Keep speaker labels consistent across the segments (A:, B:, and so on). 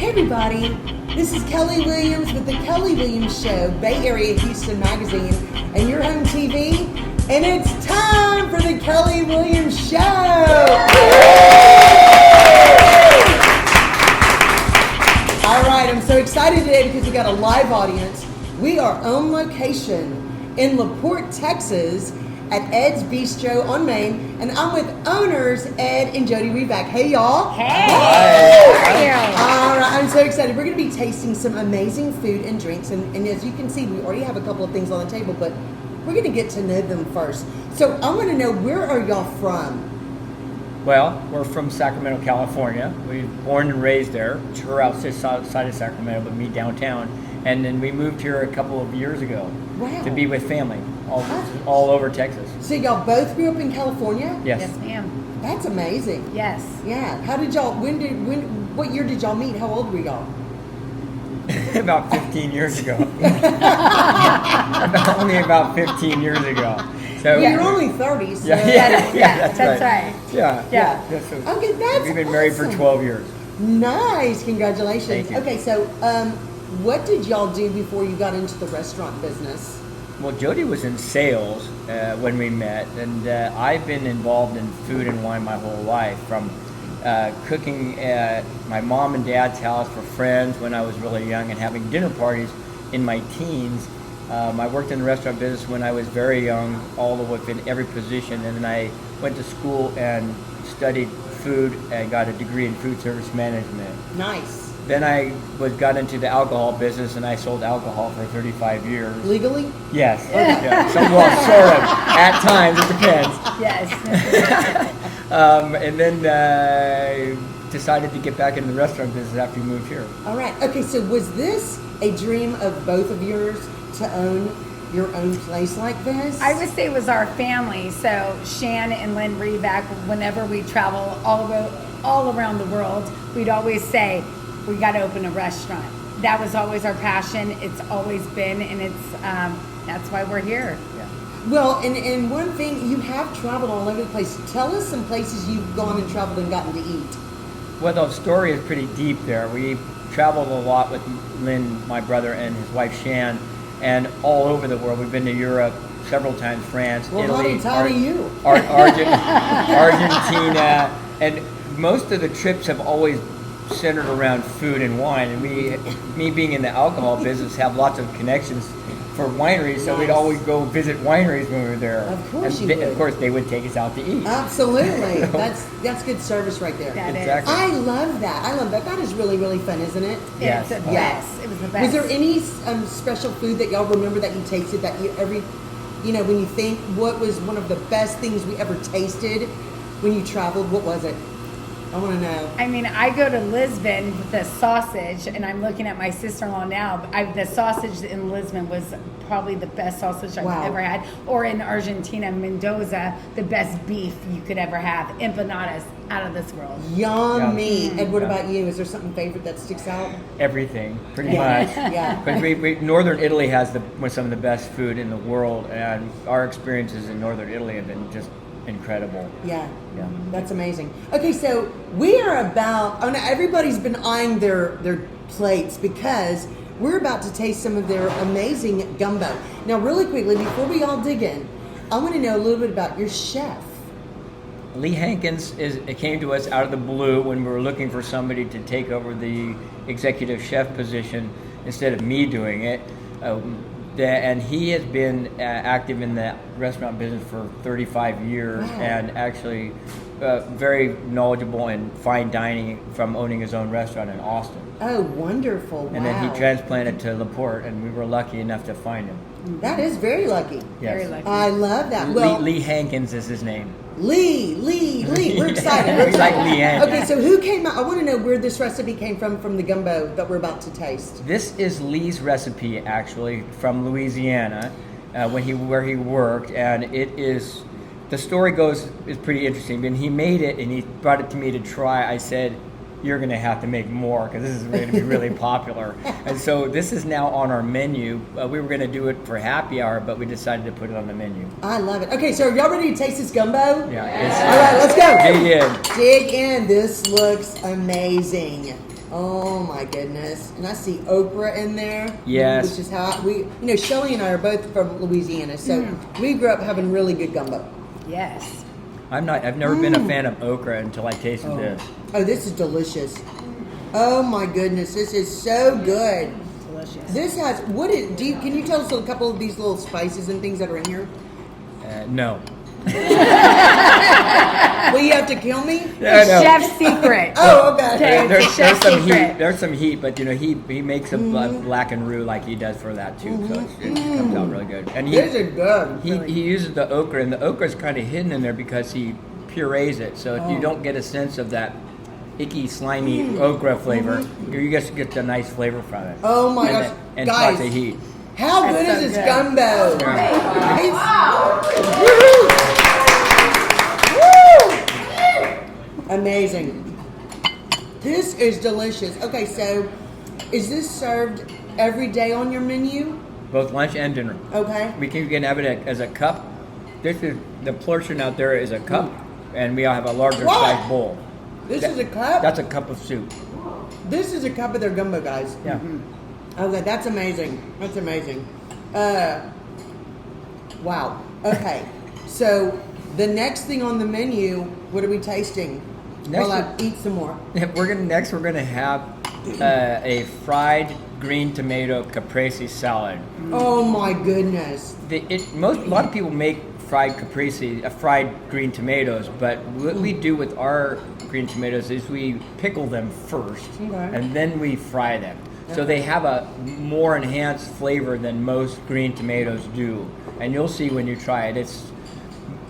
A: everybody, this is Kelly Williams with the Kelly Williams Show, Bay Area Houston Magazine, and your home TV, and it's time for the Kelly Williams Show! Alright, I'm so excited today because we got a live audience. We are on location in LaPorte, Texas, at Ed's Bistro on Main, and I'm with owners Ed and Jody Revak. Hey y'all!
B: Hey! How are you?
A: All right, I'm so excited. We're going to be tasting some amazing food and drinks, and as you can see, we already have a couple of things on the table, but we're going to get to know them first. So I want to know, where are y'all from?
B: Well, we're from Sacramento, California. We were born and raised there. Her outside of Sacramento, but me downtown. And then we moved here a couple of years ago to be with family all over Texas.
A: So y'all both grew up in California?
B: Yes.
C: Yes, ma'am.
A: That's amazing.
C: Yes.
A: Yeah. How did y'all? What year did y'all meet? How old were y'all?
B: About 15 years ago. Only about 15 years ago. So
A: you're only 30. So.
B: Yeah,
C: that's right.
B: Yeah. So
A: okay, that's
B: we've been married for 12 years.
A: Nice. Congratulations.
B: Thank you.
A: Okay, so what did y'all do before you got into the restaurant business?
B: Well, Jody was in sales when we met, and I've been involved in food and wine my whole life, from cooking at my mom and dad's house for friends when I was really young and having dinner parties in my teens. I worked in the restaurant business when I was very young, all the way in every position, and then I went to school and studied food and got a degree in food service management.
A: Nice.
B: Then I got into the alcohol business, and I sold alcohol for 35 years.
A: Legally?
B: Yes. Okay. Yeah. So, well, sort of. At times, it depends.
C: Yes.
B: And then I decided to get back into the restaurant business after we moved here.
A: All right. Okay, so was this a dream of both of yours to own your own place like this?
C: I would say it was our family. So Shan and Lynn Revak, whenever we travel all around the world, we'd always say, we got to open a restaurant. That was always our passion. It's always been, and it's that's why we're here.
B: Yeah.
A: Well, and one thing, you have traveled all over the place. Tell us some places you've gone and traveled and gotten to eat.
B: Well, the story is pretty deep there. We traveled a lot with Lynn, my brother, and his wife Shan, and all over the world. We've been to Europe several times, France, Italy, Argentina, and most of the trips have always centered around food and wine. And me being in the alcohol business, have lots of connections for wineries, so we'd always go visit wineries when we were there.
A: Of course,
B: Of course, they would take us out to eat.
A: Absolutely. That's good service right there.
C: That
B: Exactly.
A: I love that. That is really, really fun, isn't it?
B: Yes.
C: It's the best. It was the best.
A: Was there any special food that y'all remember that you tasted that when you think, what was one of the best things we ever tasted when you traveled? What was it? I want to know.
C: I mean, I go to Lisbon with the sausage, and I'm looking at my sister-in-law now. The sausage in Lisbon was probably the best sausage I've ever had. Or in Argentina, Mendoza, the best beef you could ever have. Empanadas, out of this world.
A: Yummy. Ed, what about you? Is there something favorite that sticks out?
B: Everything, pretty much.
A: Yeah.
B: Because Northern Italy has some of the best food in the world, and our experiences in Northern Italy have been just incredible.
A: Yeah, that's amazing. Okay, so we are about. Oh no, everybody's been eyeing their plates because we're about to taste some of their amazing gumbo. Now, really quickly, before we all dig in, I want to know a little bit about your chef.
B: Lee Hankins came to us out of the blue when we were looking for somebody to take over the executive chef position instead of me doing it. And he has been active in the restaurant business for 35 years.
A: Wow.
B: And actually very knowledgeable in fine dining from owning his own restaurant in Austin.
A: Oh, wonderful.
B: And then he transplanted to LaPorte, and we were lucky enough to find him.
A: That is very lucky.
B: Yes.
C: Very lucky.
A: I love that. Well,
B: Lee Hankins is his name.
A: Lee. We're excited.
B: We like Lee Hankins.
A: Okay, so who came out? I want to know where this recipe came from the gumbo that we're about to taste.
B: This is Lee's recipe, actually, from Louisiana, where he worked, and it is. The story is pretty interesting. When he made it and he brought it to me to try, I said, "You're going to have to make more because this is going to be really popular." And so this is now on our menu. We were going to do it for happy hour, but we decided to put it on the menu.
A: I love it. Okay, so are y'all ready to taste this gumbo?
B: Yeah.
A: All right, let's go.
B: Dig in.
A: Dig in. This looks amazing. Oh my goodness. And I see okra in there.
B: Yes.
A: Which is how Shelly and I are both from Louisiana, so we grew up having really good gumbo.
C: Yes.
B: I've never been a fan of okra until I tasted this.
A: Oh, this is delicious. Oh my goodness, this is so good.
C: Delicious.
A: This has can you tell us a couple of these little spices and things that are in here?
B: No.
A: Will you have to kill me?
B: No.
C: Chef's secret.
A: Oh, okay.
B: There's
C: chef's
B: some
C: secret.
B: heat. There's some heat, but he makes a blackened roux like he does for that too, so it comes out really good. And
A: This is good.
B: he uses the okra, and the okra is kind of hidden in there because he purees it. So if you don't get a sense of that icky, slimy okra flavor, you just get the nice flavor from it.
A: Oh my gosh,
B: and
A: guys!
B: lots of heat.
A: How good
C: That's
A: is
C: so
A: this
C: good.
A: gumbo? Woo! Amazing. This is delicious. Okay, so is this served every day on your menu?
B: Both lunch and dinner.
A: Okay.
B: We can have it as a cup. This is the portion out there is a cup, and we all have a larger
A: What?
B: size bowl.
A: This is a cup?
B: That's a cup of soup.
A: This is a cup of their gumbo, guys.
B: Yeah.
A: Okay, that's amazing. That's amazing. Wow. Okay. So the next thing on the menu, what are we tasting?
B: Next
A: While I eat some more.
B: We're gonna have a fried green tomato caprese salad.
A: Oh my goodness.
B: A lot of people make fried green tomatoes, but what we do with our green tomatoes is we pickle them first,
A: Okay.
B: and then we fry them. So they have a more enhanced flavor than most green tomatoes do, and you'll see when you try it. It's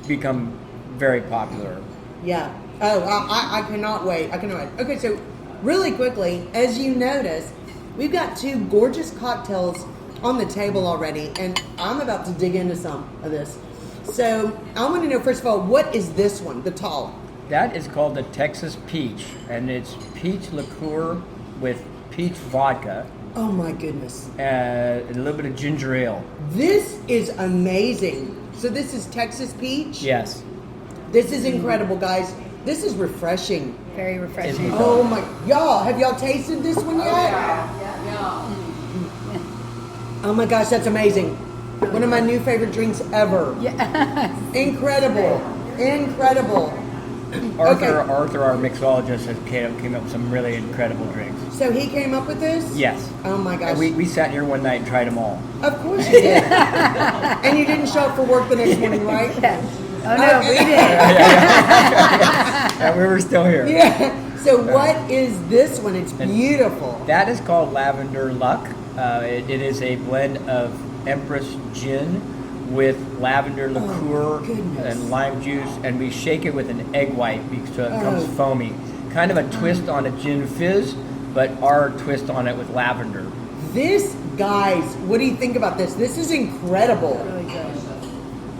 B: become very popular.
A: Yeah. Oh, I cannot wait. I cannot wait. Okay, so really quickly, as you notice, we've got two gorgeous cocktails on the table already, and I'm about to dig into some of this. So I want to know, first of all, what is this one, the tall?
B: That is called the Texas Peach, and it's peach liqueur with peach vodka,
A: Oh my goodness.
B: a little bit of ginger ale.
A: This is amazing. So this is Texas peach?
B: Yes.
A: This is incredible, guys. This is refreshing.
C: Very refreshing.
A: Oh my, have y'all tasted this one yet? Oh my gosh, that's amazing. One of my new favorite drinks ever.
C: Yes.
A: Incredible. Incredible.
B: Arthur, our mixologist, came up with some really incredible drinks.
A: So he came up with this?
B: Yes.
A: Oh my gosh.
B: And we sat here one night and tried them all.
A: Of course you did. And you didn't show up for work the next morning, right?
C: Yeah. Oh no, we did.
B: And we were still here.
A: Yeah. So what is this one? It's beautiful.
B: That is called Lavender Luck. It is a blend of Empress gin with lavender liqueur
A: goodness.
B: and lime juice, and we shake it with an egg white so it becomes foamy. Kind of a twist on a gin fizz, but our twist on it with lavender.
A: This, guys, what do you think about this? This is incredible.
C: Really good.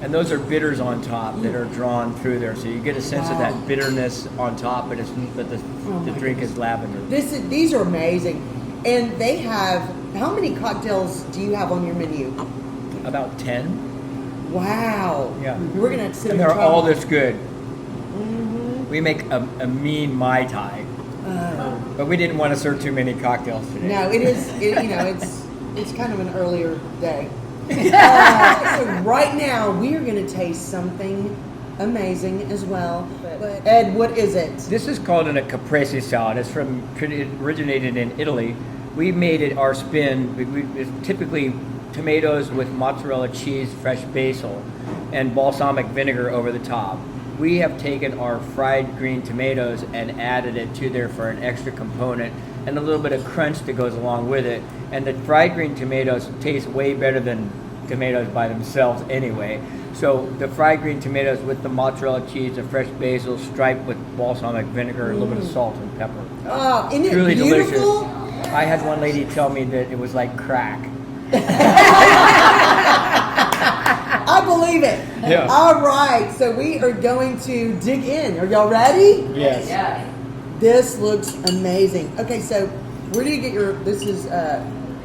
B: And those are bitters on top that are drawn through there, so you get a sense of that bitterness on top, but the drink is lavender.
A: These are amazing. And they have, how many cocktails do you have on your menu?
B: About 10.
A: Wow.
B: Yeah.
A: We're going to sit
B: And
A: in
B: they're
A: trouble.
B: all this good. We make a mean Mai Tai, but we didn't want to serve too many cocktails today.
A: No, it's kind of an earlier day. So right now, we are going to taste something amazing as well. But Ed, what is it?
B: This is called a caprese salad. It originated in Italy. We made it our spin. It's typically tomatoes with mozzarella cheese, fresh basil, and balsamic vinegar over the top. We have taken our fried green tomatoes and added it to there for an extra component and a little bit of crunch that goes along with it. And the fried green tomatoes taste way better than tomatoes by themselves anyway. So the fried green tomatoes with the mozzarella cheese, the fresh basil, striped with balsamic vinegar, a little bit of salt and pepper.
A: Oh, isn't it
B: Truly
A: beautiful?
B: delicious. I had one lady tell me that it was like crack.
A: I believe it.
B: Yeah.
A: All right, so we are going to dig in. Are y'all ready?
B: Yes.
A: This looks amazing. Okay, so where do you get this is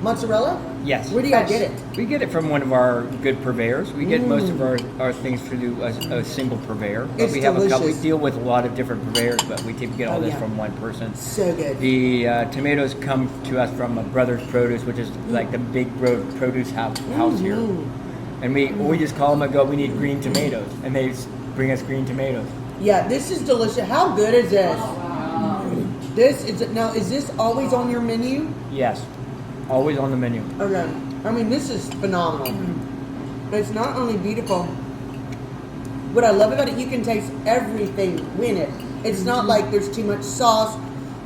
A: Mozzarella?
B: Yes.
A: Where do y'all get it?
B: We get it from one of our good purveyors. We get most of our things through a single purveyor. But
A: It's
B: we have a couple. We
A: delicious.
B: deal with a lot of different purveyors, but we typically get all this from one person.
A: So good.
B: The tomatoes come to us from a Brothers Produce, which is like the big produce house here. And we just call them and go, we need green tomatoes. And they bring us green tomatoes.
A: Yeah, this is delicious. How good is this? Is this always on your menu?
B: Yes, always on the menu.
A: Okay. I mean, this is phenomenal. But it's not only beautiful. What I love about it, you can taste everything in it. It's not like there's too much sauce.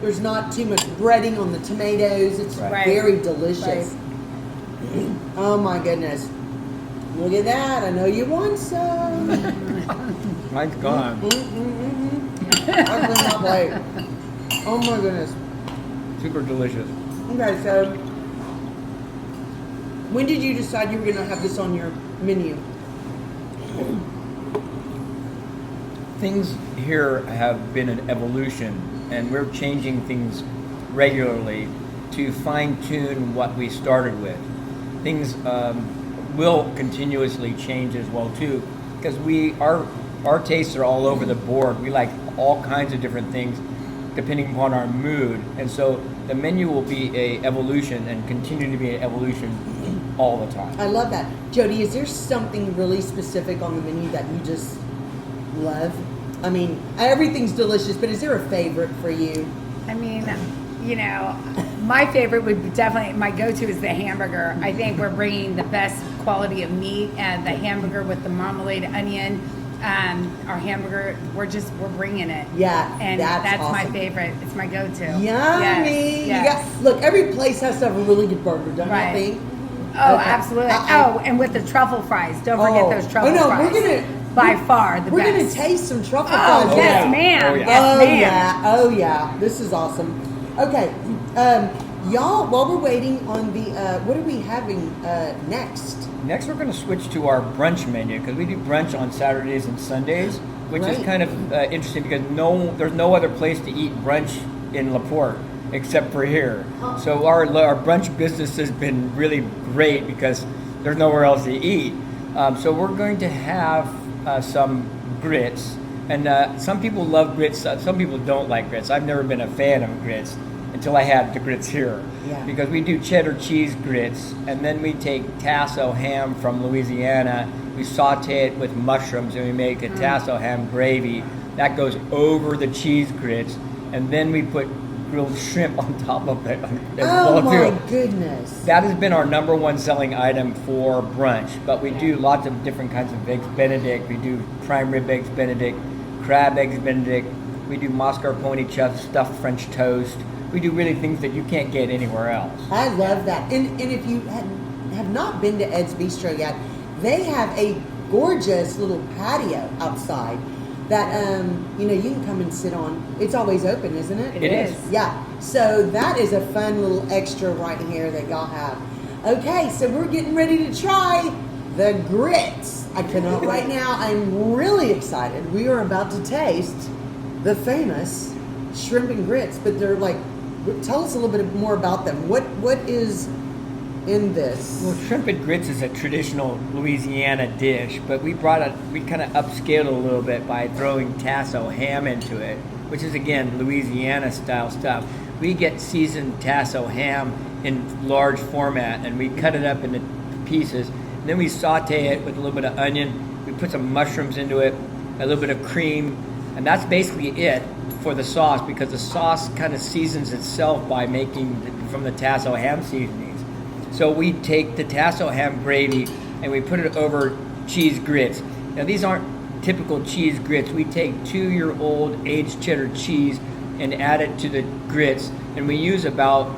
A: There's not too much breading on the tomatoes. It's very delicious. Right. Oh my goodness. Look at that. I know you want some.
B: Mine's gone.
A: I cannot wait. Oh my goodness.
B: Super delicious.
A: Okay, so when did you decide you were going to have this on your menu?
B: Things here have been an evolution, and we're changing things regularly to fine-tune what we started with. Things will continuously change as well too, because our tastes are all over the board. We like all kinds of different things depending upon our mood, and so the menu will be a evolution and continue to be an evolution all the time.
A: I love that. Jody, is there something really specific on the menu that you just love? I mean, everything's delicious, but is there a favorite for you?
C: I mean, you know, my favorite would be definitely, my go-to is the hamburger. I think we're bringing the best quality of meat, and the hamburger with the marmalade onion. Our hamburger, we're bringing it.
A: Yeah,
C: and that's
A: awesome.
C: my favorite. It's my go-to.
A: Yummy.
C: Yes.
A: Look, every place has to have a really good burger, don't you think?
C: Oh, okay. Absolutely. And with the truffle fries. Don't forget those truffle fries. By far the best.
A: We're gonna taste some truffle fries.
C: Oh, yes, ma'am.
B: Oh, yeah.
C: Yes, ma'am.
A: Oh yeah. This is awesome. Okay, y'all. While we're waiting on the, what are we having next?
B: Next, we're going to switch to our brunch menu, because we do brunch on Saturdays and Sundays, which is kind of interesting because there's no other place to eat brunch in LaPorte except for here. So our brunch business has been really great because there's nowhere else to eat. So we're going to have some grits, and some people love grits. Some people don't like grits. I've never been a fan of grits until I had the grits here.
A: Yeah.
B: Because we do cheddar cheese grits, and then we take tasso ham from Louisiana, we saute it with mushrooms, and we make a tasso ham gravy. That goes over the cheese grits, and then we put grilled shrimp on top of it.
A: Oh my goodness.
B: That has been our number one selling item for brunch, but we do lots of different kinds of eggs Benedict. We do prime rib eggs Benedict, crab eggs Benedict. We do mascarpone stuffed French toast. We do really things that you can't get anywhere else.
A: I love that. And if you have not been to Ed's Bistro yet, they have a gorgeous little patio outside that you can come and sit on. It's always open, isn't it?
B: It is.
A: Yeah. So that is a fun little extra right here that y'all have. Okay, so we're getting ready to try the grits. I cannot right now. I'm really excited. We are about to taste the famous shrimp and grits, but they're like, tell us a little bit more about them. What is in this?
B: Well, shrimp and grits is a traditional Louisiana dish, but we kind of upscaled it a little bit by throwing tasso ham into it, which is again Louisiana style stuff. We get seasoned tasso ham in large format, and we cut it up into pieces. And then we saute it with a little bit of onion. We put some mushrooms into it, a little bit of cream, and that's basically it for the sauce, because the sauce kind of seasons itself by making from the tasso ham seasonings. So we take the tasso ham gravy and we put it over cheese grits. Now these aren't typical cheese grits. We take 2-year-old aged cheddar cheese and add it to the grits, and we use about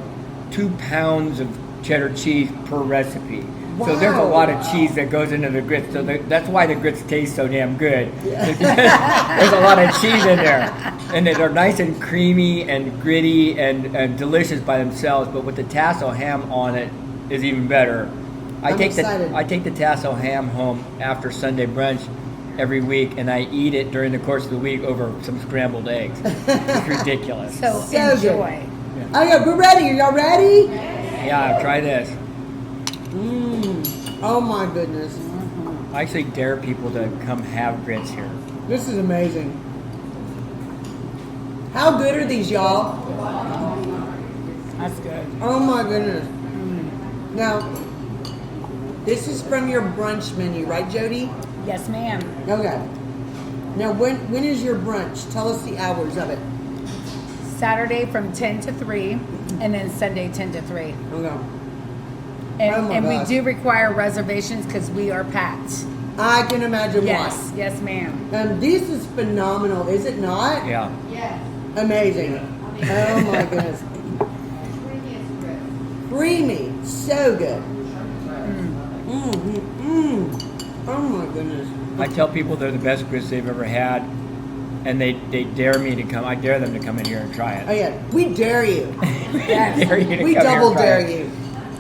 B: 2 pounds of cheddar cheese per recipe.
A: Wow.
B: So there's a lot of cheese that goes into the grits. So that's why the grits taste so damn good. Yeah. There's a lot of cheese in there. And they're nice and creamy and gritty and delicious by themselves. But with the tasso ham on it is even better. I take the tasso ham home after Sunday brunch every week, and I eat it during the course of the week over some scrambled eggs. It's ridiculous.
C: So enjoy.
A: Good. Yeah. Okay, we're ready. Are y'all ready?
B: Yeah, try this.
A: Oh my goodness.
B: I actually dare people to come have grits here.
A: This is amazing. How good are these, y'all?
C: That's good.
A: Oh my goodness. Now, this is from your brunch menu, right, Jody?
C: Yes, ma'am.
A: Okay. Now, when is your brunch? Tell us the hours of it.
C: Saturday from 10 to 3, and then Sunday 10 to 3.
A: Okay.
C: And,
A: Oh my
C: and we
A: gosh.
C: do require reservations because we are packed.
A: I can imagine
C: Yes,
A: why.
C: yes, ma'am.
A: This is phenomenal, is it not?
B: Yeah.
A: Amazing. Oh my goodness. Creamy. So good. Oh my goodness.
B: I tell people they're the best grits they've ever had, and they dare me to come. I dare them to come in here and try it.
A: Oh yeah, we dare you.
C: Yes.
B: Dare you to
A: We
B: come here and
A: double
B: try
A: dare
B: it.
A: you.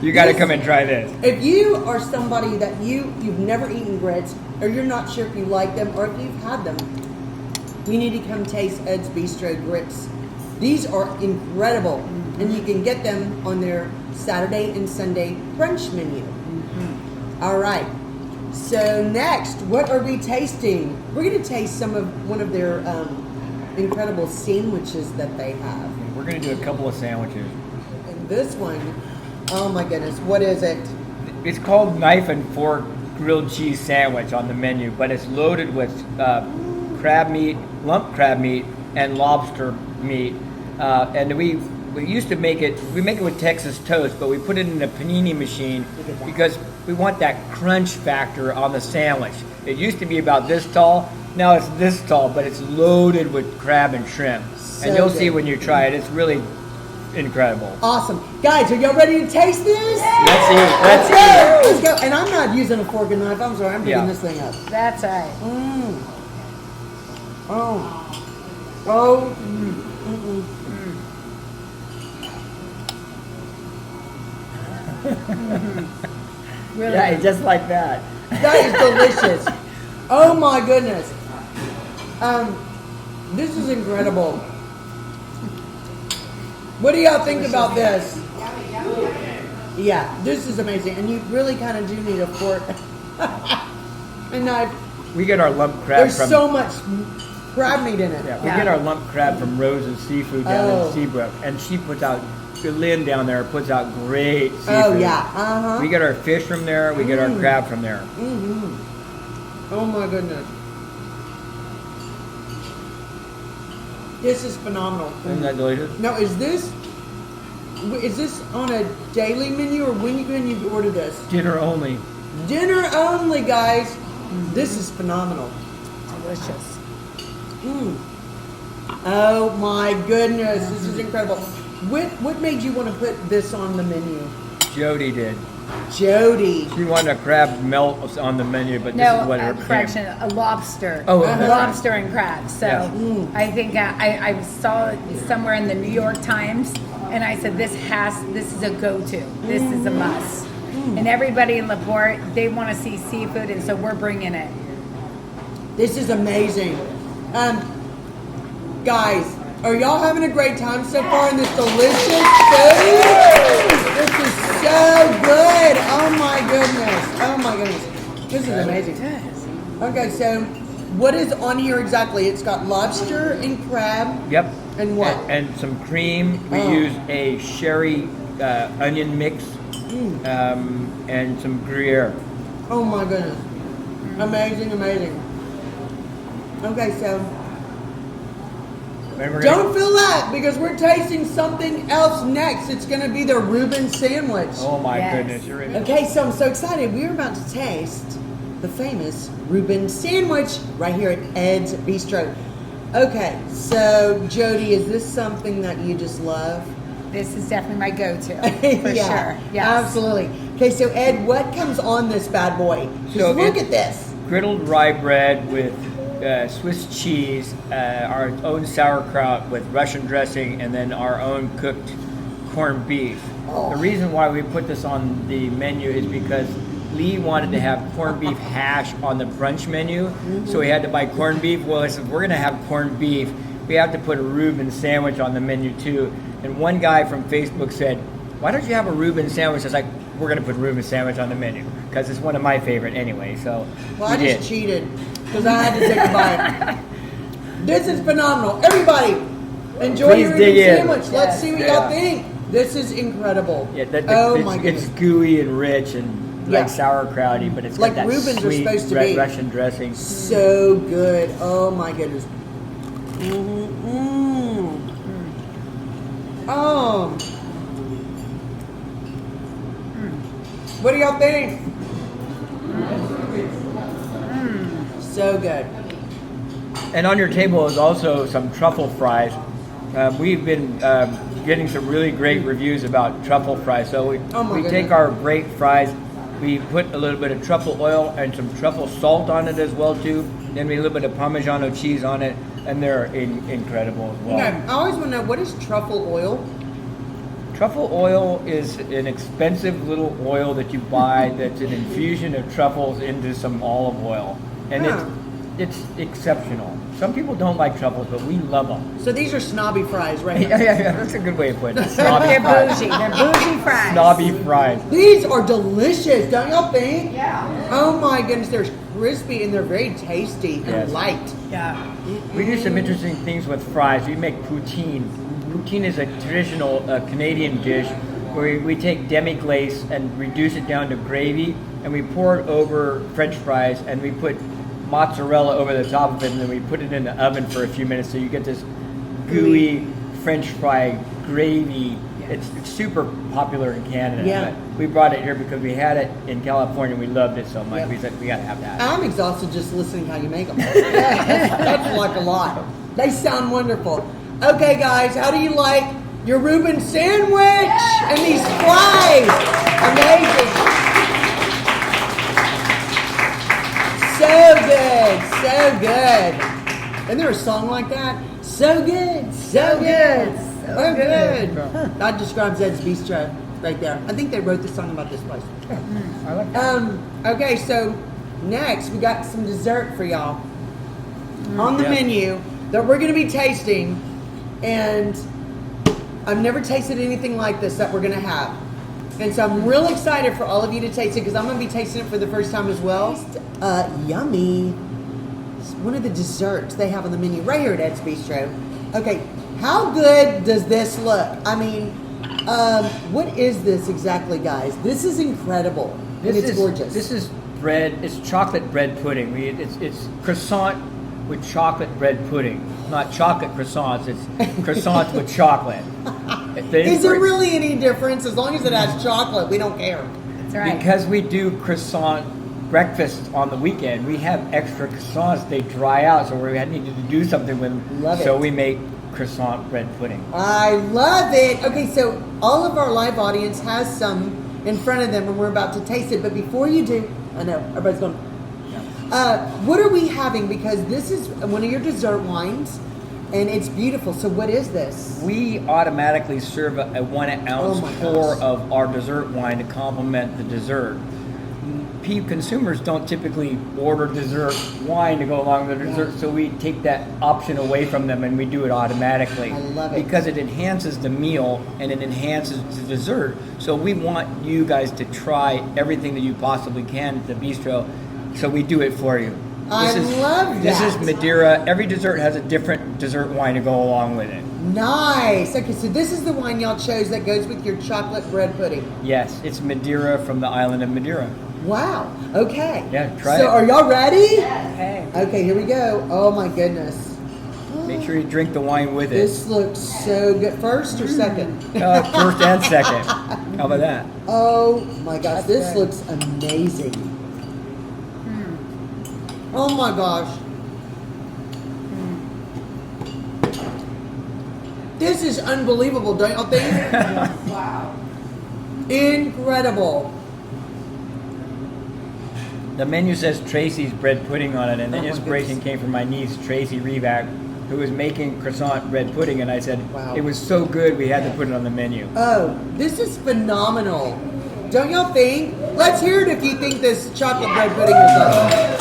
B: You got to
A: This-
B: come and try this.
A: If you are somebody that you've never eaten grits, or you're not sure if you like them, or if you've had them, you need to come taste Ed's Bistro grits. These are incredible, and you can get them on their Saturday and Sunday brunch menu. All right. So next, what are we tasting? We're going to taste one of their incredible sandwiches that they have.
B: We're going to do a couple of sandwiches.
A: And this one, oh my goodness, what is it?
B: It's called knife and fork grilled cheese sandwich on the menu, but it's loaded with crab meat, lump crab meat, and lobster meat. And we used to make it with Texas toast, but we put it in a panini machine because we want that crunch factor on the sandwich. It used to be about this tall, now it's this tall, but it's loaded with crab and shrimp.
A: So
B: And you'll
A: good.
B: see when you try it, it's really incredible.
A: Awesome. Guys, are y'all ready to taste this?
B: Let's see.
A: Let's go. Let's go. And I'm not using a fork and knife. I'm sorry. I'm picking
B: Yeah.
A: this thing up.
C: That's right.
A: Oh. Oh.
C: Really.
B: Yeah, just like that.
A: That is delicious. Oh my goodness. This is incredible. What do y'all think about this? Yeah, this is amazing. And you really kind of do need a fork and knife.
B: We get our lump crab
A: There's
B: from
A: so much crab meat in it.
B: Yeah, we
C: Yeah.
B: get our lump crab from Rose's Seafood down
A: Oh.
B: in Seabrook, and she puts out, Lynn down there puts out great seafood.
A: Oh yeah. Uh-huh.
B: We get our fish from there, we get our crab from there.
A: Oh my goodness. This is phenomenal.
B: Isn't that delicious?
A: Now, is this on a daily menu, or when can you order this?
B: Dinner only.
A: Dinner only, guys. This is phenomenal.
C: Delicious.
A: Oh my goodness, this is incredible. What made you want to put this on the menu?
B: Jody did.
A: Jody.
B: She wanted a crab melt on the menu, but this
C: No,
B: is what her
C: correction, a lobster.
B: Oh,
A: Uh-huh.
C: Lobster and crab. So
B: Yeah.
C: I think I saw it somewhere in the New York Times, and I said, this is a go-to. This is a must. And everybody in LaPorte, they want to see seafood, and so we're bringing it.
A: This is amazing. Guys, are y'all having a great time so far in this delicious food? This is so good. Oh my goodness. Oh my goodness. This is amazing. Okay, so what is on here exactly? It's got lobster and crab.
B: Yep.
A: And what?
B: And some cream. We
A: Oh.
B: use a sherry onion mix and some Gruyere.
A: Oh my goodness. Amazing, amazing. Okay, so
B: Then we're
A: don't feel that because we're tasting something else next. It's going to be the Reuben sandwich.
B: Oh my
C: Yes.
B: goodness. You're in.
A: Okay, so I'm so excited. We're about to taste the famous Reuben sandwich right here at Ed's Bistro. Okay, so Jody, is this something that you just love?
C: This is definitely my go-to, for
A: Yeah,
C: sure. Yes.
A: absolutely. Okay, so Ed, what comes on this bad boy?
B: So
A: Just look
B: it-
A: at this.
B: Griddled rye bread with Swiss cheese, our own sauerkraut with Russian dressing, and then our own cooked corned beef.
A: Oh.
B: The reason why we put this on the menu is because Lee wanted to have corned beef hash on the brunch menu, so he had to buy corned beef. Well, I said, if we're going to have corned beef, we have to put a Reuben sandwich on the menu too. And one guy from Facebook said, why don't you have a Reuben sandwich? I was like, we're going to put Reuben sandwich on the menu because it's one of my favorite anyway. So
A: well, I just cheated because I had to take a bite. This is phenomenal. Everybody, enjoy your Reuben sandwich.
C: Yes.
A: Let's see what y'all think. This is incredible.
B: Yeah,
A: my goodness.
B: It's gooey and rich and like sauerkrauty, but it's
A: like
B: got that
A: Reubens
B: sweet
A: are supposed to
B: red
A: be.
B: Russian dressing.
A: So good. Oh my goodness. Oh. What do y'all think? So good.
B: And on your table is also some truffle fries. We've been getting some really great reviews about truffle fries. So we take our great fries, we put a little bit of truffle oil and some truffle salt on it as well too. Then we a little bit of Parmigiano cheese on it, and they're incredible as well.
A: Okay, I always want to know, what is truffle oil?
B: Truffle oil is an expensive little oil that you buy that's an infusion of truffles into some olive oil. And it's exceptional. Some people don't like truffles, but we love them.
A: So these are snobby fries, right?
B: Yeah. That's a good way of putting it. Snobby fries.
C: Bougie. They're bougie fries.
B: Snobby fries.
A: These are delicious, don't y'all think?
C: Yeah.
A: Oh my goodness, they're crispy and they're very tasty and light.
C: Yeah.
B: We do some interesting things with fries. We make poutine. Poutine is a traditional Canadian dish where we take demi-glace and reduce it down to gravy, and we pour it over French fries, and we put mozzarella over the top of it, and then we put it in the oven for a few minutes, so you get this gooey French fry gravy. It's super popular in Canada.
A: Yeah.
B: But we brought it here because we had it in California. We loved it so much. We said we got to have that.
A: I'm exhausted just listening how you make them. That's like a lot. They sound wonderful. Okay, guys, how do you like your Reuben sandwich and these fries? Amazing. So good. Isn't there a song like that? So good. That describes Ed's Bistro right there. I think they wrote the song about this place.
B: I like that.
A: Okay, so next we got some dessert for y'all on the menu that we're going to be tasting, and I've never tasted anything like this that we're going to have. And so I'm real excited for all of you to taste it because I'm going to be tasting it for the first time as well. Yummy. It's one of the desserts they have on the menu right here at Ed's Bistro. Okay, how good does this look? I mean, what is this exactly, guys? This is incredible. It's gorgeous.
B: This is bread. It's chocolate bread pudding. It's croissant with chocolate bread pudding. Not chocolate croissants. It's croissants with chocolate.
A: Is there really any difference? As long as it has chocolate, we don't care.
C: That's right.
B: Because we do croissant breakfast on the weekend, we have extra croissants. They dry out, so we needed to do something with them.
A: Love it.
B: So we make croissant bread pudding.
A: I love it. Okay, so all of our live audience has some in front of them, and we're about to taste it. But before you do, I know everybody's going. What are we having? Because this is one of your dessert wines, and it's beautiful. So what is this?
B: We automatically serve a 1 ounce pour of our dessert wine to complement the dessert. Consumers don't typically order dessert wine to go along with the dessert, so we take that option away from them and we do it automatically.
A: I love it.
B: Because it enhances the meal and it enhances the dessert. So we want you guys to try everything that you possibly can at the bistro, so we do it for you.
A: I love that.
B: This is Madeira. Every dessert has a different dessert wine to go along with it.
A: Nice. Okay, so this is the wine y'all chose that goes with your chocolate bread pudding.
B: Yes, it's Madeira from the island of Madeira.
A: Wow. Okay.
B: Yeah, try it.
A: So are y'all ready?
C: Okay.
A: Okay, here we go. Oh my goodness.
B: Make sure you drink the wine with it.
A: This looks so good. First or second?
B: First and second. How about that?
A: Oh my gosh,
C: That's
A: this
C: good.
A: looks amazing. Oh my gosh. This is unbelievable, don't y'all think?
C: Wow.
A: Incredible.
B: The menu says Tracy's bread pudding on it, and the
A: Oh my
B: inspiration
A: goodness.
B: came from my niece, Tracy Revak, who was making croissant bread pudding, and I said,
A: Wow.
B: it was so good we had to put it on the menu.
A: Oh, this is phenomenal. Don't y'all think? Let's hear it if you think this chocolate bread pudding is awesome.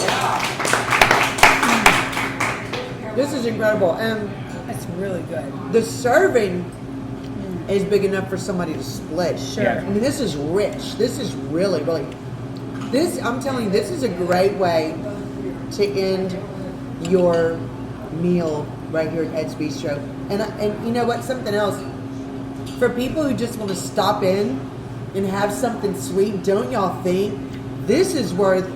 A: This is incredible. And
C: That's really good.
A: the serving is big enough for somebody to split.
C: Sure.
B: Yeah.
A: I mean, this is rich. This is really, really. This, I'm telling you, this is a great way to end your meal right here at Ed's Bistro. And you know what? Something else. For people who just want to stop in and have something sweet, don't y'all think this is worth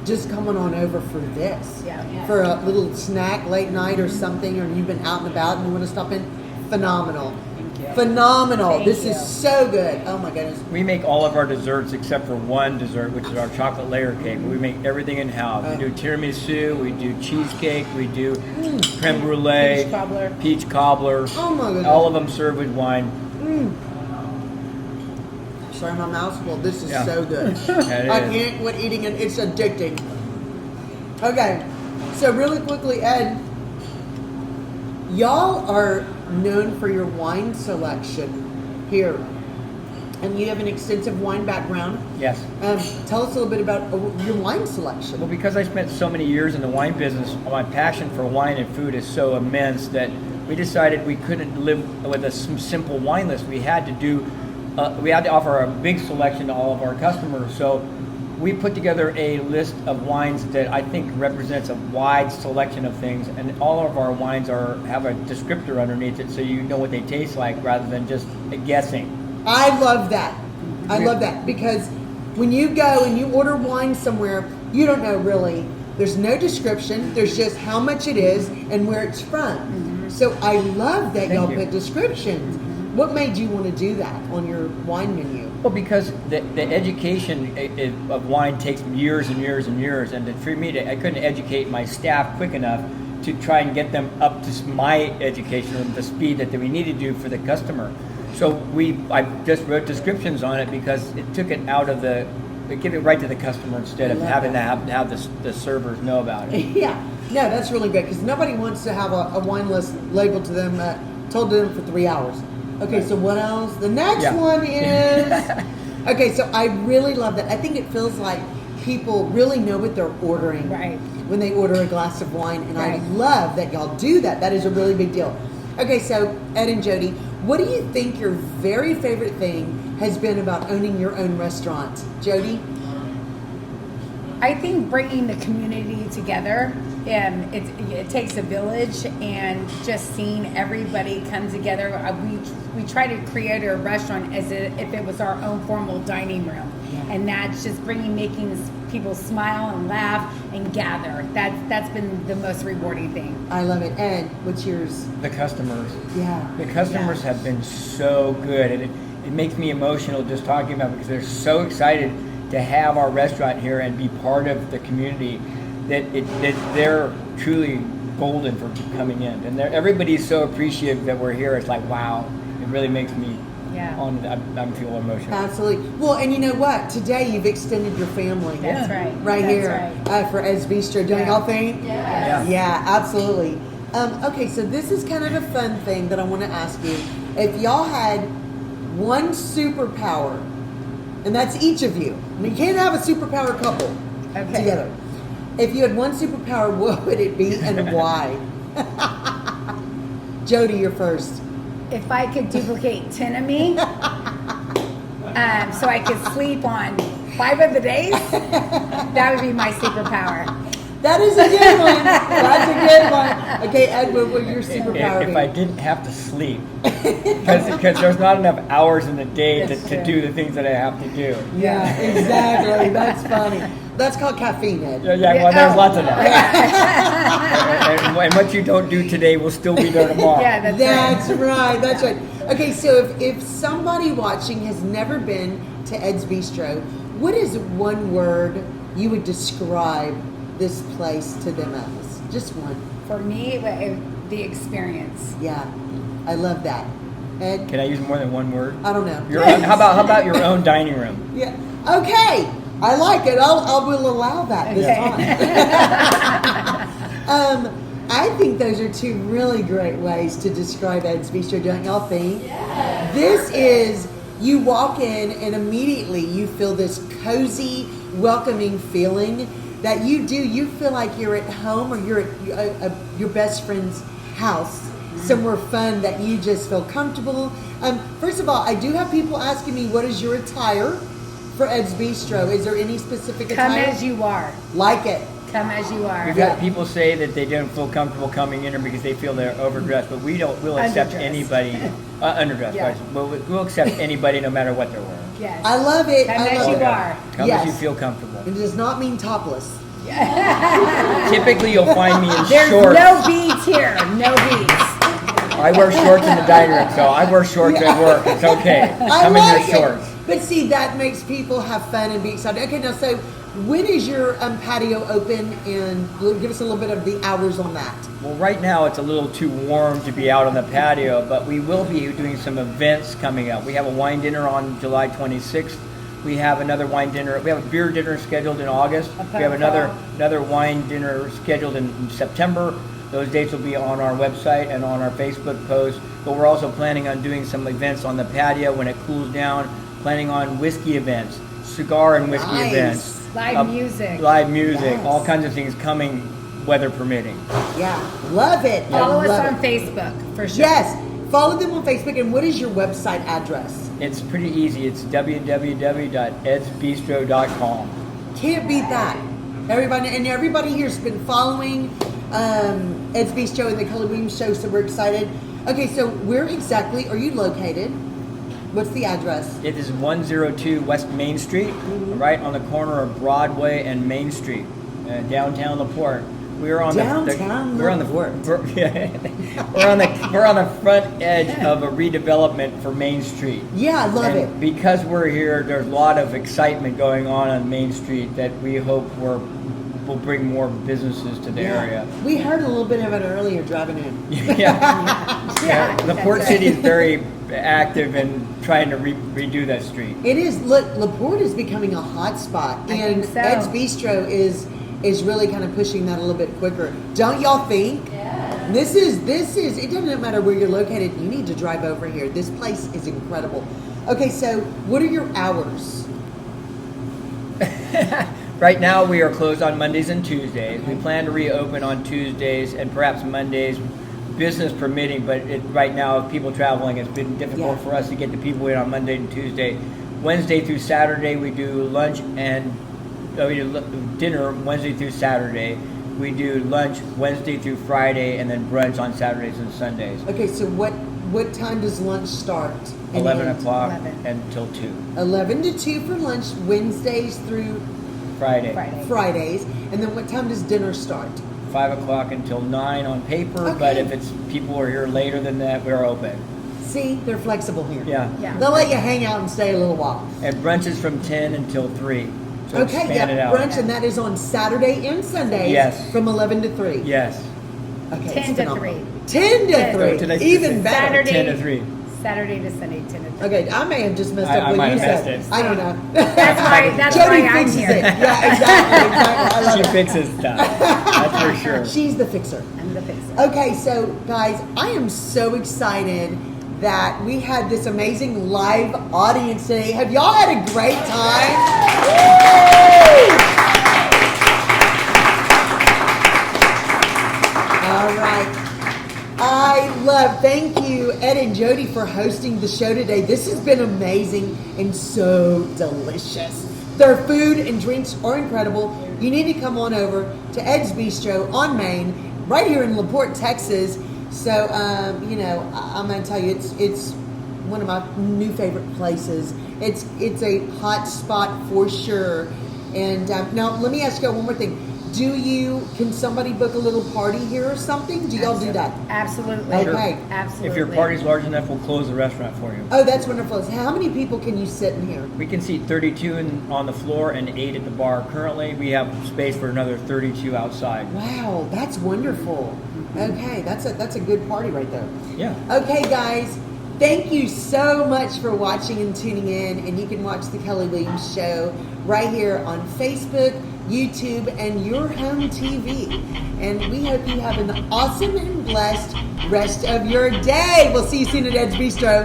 A: just coming on over for this?
C: Yeah.
A: For a little snack late night or something, or you've been out and about and you want to stop in? Phenomenal. Phenomenal.
C: Thank
A: This
C: you.
A: is so good. Oh my goodness.
B: We make all of our desserts except for one dessert, which is our chocolate layer cake. We make everything in house. We do tiramisu, we do cheesecake, we do creme brulee, peach cobbler.
A: Oh my goodness.
B: All of them served with wine.
A: Sorry, my mouth's full. This is
B: Yeah.
A: so good.
B: Yeah, it
A: I
B: is.
A: can't quit eating it. It's addicting. Okay, so really quickly, Ed, y'all are known for your wine selection here, and you have an extensive wine background.
B: Yes.
A: Tell us a little bit about your wine selection.
B: Well, because I spent so many years in the wine business, my passion for wine and food is so immense that we decided we couldn't live with a simple wine list. We had to offer a big selection to all of our customers. So we put together a list of wines that I think represents a wide selection of things, and all of our wines have a descriptor underneath it, so you know what they taste like rather than just guessing.
A: I love that. I love that because when you go and you order wine somewhere, you don't know really. There's no description. There's just how much it is and where it's from. So I love that y'all put descriptions. What made you want to do that on your wine menu?
B: Well, because the education of wine takes years and years and years, and for me, I couldn't educate my staff quick enough to try and get them up to my education and the speed that we need to do for the customer. So I just wrote descriptions on it because it took it out of give it right to the customer instead of having to have the servers know about it.
A: Yeah, no, that's really good because nobody wants to have a wine list labeled to them, told to them for 3 hours. Okay, so what else? The next one is... Okay, so I really love that. I think it feels like people really know what they're ordering when they order a glass of wine, and I love that y'all do that. That is a really big deal. Okay, so Ed and Jody, what do you think your very favorite thing has been about owning your own restaurant? Jody?
C: I think bringing the community together, it takes a village, and just seeing everybody come together. We try to create a restaurant as if it was our own formal dining room, and that's just making people smile and laugh and gather. That's been the most rewarding thing.
A: I love it. Ed, what's yours?
B: The customers.
A: Yeah.
B: The customers have been so good, and it makes me emotional just talking about it because they're so excited to have our restaurant here and be part of the community that they're truly golden for coming in, and everybody's so appreciative that we're here. It's like, wow, it really makes me I'm feeling emotional.
A: Absolutely. Well, and you know what? Today you've extended your family.
C: That's right.
A: Right
C: That's
A: here
C: right.
A: For Ed's Bistro. Don't y'all think?
C: Yes.
A: Yeah, absolutely. Okay, so this is kind of a fun thing that I want to ask you. If y'all had one superpower, and that's each of you. I mean, you can't have a superpower couple together. If you had one superpower, what would it be and why? Jody, you're first.
C: If I could duplicate 10 of me, so I could sleep on 5 of the days, that would be my superpower.
A: That is a good one. That's a good one. Okay, Ed, what would your superpower be?
B: If I didn't have to sleep, because there's not enough hours in the day to do the things that I have to do.
A: Yeah, exactly. That's funny. That's called caffeine, Ed.
B: Well, there's lots of that. and what you don't do today will still be there tomorrow.
C: Yeah, that's right.
A: That's right. Okay, so if somebody watching has never been to Ed's Bistro, what is one word you would describe this place to them as? Just one.
C: For me, the experience.
A: Yeah, I love that. Ed?
B: Can I use more than one word?
A: I don't know.
B: How about your own dining room?
A: Yeah. Okay. I like it. I will allow that this time. I think those are two really great ways to describe Ed's Bistro, don't y'all think? Yes. This is, you walk in and immediately you feel this cozy, welcoming feeling that you feel like you're at home or you're at your best friend's house somewhere fun that you just feel comfortable. First of all, I do have people asking me, what is your attire for Ed's Bistro? Is there any specific attire?
C: Come as you are.
A: Like it.
C: Come as you are.
B: We've had people say that they don't feel comfortable coming in here because they feel they're overdressed, but we'll accept
C: Underdressed.
B: anybody, underdressed,
C: Yeah.
B: right? We'll accept anybody no matter what they're wearing.
C: Yes.
A: I love it.
C: Come
A: I
C: as
A: love
C: you
A: it.
C: are.
B: Come
A: Yes.
B: as you feel comfortable.
A: It does not mean topless.
B: Typically, you'll find me in
C: There's
B: shorts.
C: no beads here. No beads.
B: I wear shorts in the dining room, so I wear shorts at work. It's okay.
A: I
B: Come in
A: like
B: your shorts.
A: it. But see, that makes people have fun and be excited. Okay, now so when is your patio open? And give us a little bit of the hours on that.
B: Well, right now it's a little too warm to be out on the patio, but we will be doing some events coming up. We have a wine dinner on July 26th. We have another wine dinner. We have a beer dinner scheduled in August. We have another wine dinner scheduled in September. Those dates will be on our website and on our Facebook post. But we're also planning on doing some events on the patio when it cools down. Planning on whiskey events, cigar and whiskey
A: Nice.
B: events.
C: Live music.
B: Live music,
A: Yes.
B: all kinds of things coming, weather permitting.
A: Yeah, love it.
C: Follow
A: I
C: us
A: love
C: on
A: it.
C: Facebook for sure.
A: Yes, follow them on Facebook. And what is your website address?
B: It's pretty easy. It's www.edsbistro.com.
A: Can't beat that. Everybody here's been following Ed's Bistro and the Kelly Williams Show, so we're excited. Okay, so where exactly are you located? What's the address?
B: It is 102 West Main Street, right on the corner of Broadway and Main Street, downtown LaPorte. We're on
A: Downtown
B: we're on the
A: LaPorte.
B: we're on the front edge of a redevelopment for Main Street.
A: Yeah, I love
B: And
A: it.
B: because we're here, there's a lot of excitement going on Main Street that we hope will bring more businesses to the area.
A: We heard a little bit of it earlier driving in.
B: Yeah. LaPorte
C: that's
B: City is very active in trying to redo that street.
A: It is. Look, LaPorte is becoming a hot spot,
C: I
A: and
C: think so.
A: Ed's Bistro is really kind of pushing that a little bit quicker. Don't y'all think? Yeah. This is. It doesn't matter where you're located. You need to drive over here. This place is incredible. Okay, so what are your hours?
B: Right now, we are closed on Mondays and Tuesdays. We plan to reopen on Tuesdays and perhaps Mondays, business permitting. But right now, with people traveling, it's been difficult for us to get the people in on Monday and Tuesday. Wednesday through Saturday, we do lunch and we do dinner Wednesday through Saturday. We do lunch Wednesday through Friday, and then brunch on Saturdays and Sundays.
A: Okay, so what time does lunch start? and
B: 11
A: end?
B: o'clock
C: 11.
B: until 2.
A: 11 to 2 for lunch, Wednesdays through
B: Friday.
A: Fridays. And then what time does dinner start?
B: 5 o'clock until 9 on paper, but
A: Okay.
B: if it's people are here later than that, we're open.
A: See, they're flexible here.
B: Yeah.
C: Yeah.
A: They'll let you hang out and stay a little while.
B: And brunch is from 10 until 3. So
A: Okay,
B: expand it
A: yeah,
B: out.
A: brunch, and that is on Saturday and Sundays.
B: Yes.
A: From 11 to 3.
B: Yes.
A: Okay,
C: 10
A: it's
C: to
A: phenomenal.
C: 3.
A: 10 to
C: 10.
A: 3.
B: Today's
A: Even better.
C: Saturday.
B: 10 to 3.
C: Saturday to Sunday, 10 to 3.
A: Okay, I may have just messed
B: I
A: up what
B: might
A: you
B: have
A: said.
B: messed it.
A: I don't know.
C: That's
A: Jody
C: why I'm
A: fixes
C: here.
A: it. Yeah, exactly. I love
B: She
A: it.
B: fixes stuff. That's for sure.
A: She's the fixer.
C: I'm the fixer.
A: Okay, so guys, I am so excited that we had this amazing live audience today. Have y'all had a great time? Woo! All right. Thank you, Ed and Jody, for hosting the show today. This has been amazing and so delicious. Their food and drinks are incredible. You need to come on over to Ed's Bistro on Main, right here in LaPorte, Texas. So, I'm going to tell you, it's one of my new favorite places. It's a hot spot for sure. And now, let me ask you one more thing. Can somebody book a little party here or something? Do y'all do that?
C: Absolutely.
A: Okay.
C: Absolutely.
B: If your party's large enough, we'll close the restaurant for you.
A: Oh, that's wonderful. How many people can you sit in here?
B: We can seat 32 on the floor and 8 at the bar. Currently, we have space for another 32 outside.
A: Wow, that's wonderful. Okay, that's a good party right there.
B: Yeah.
A: Okay, guys, thank you so much for watching and tuning in. And you can watch the Kelly Williams Show right here on Facebook, YouTube, and your home TV. And we hope you have an awesome and blessed rest of your day. We'll see you soon at Ed's Bistro.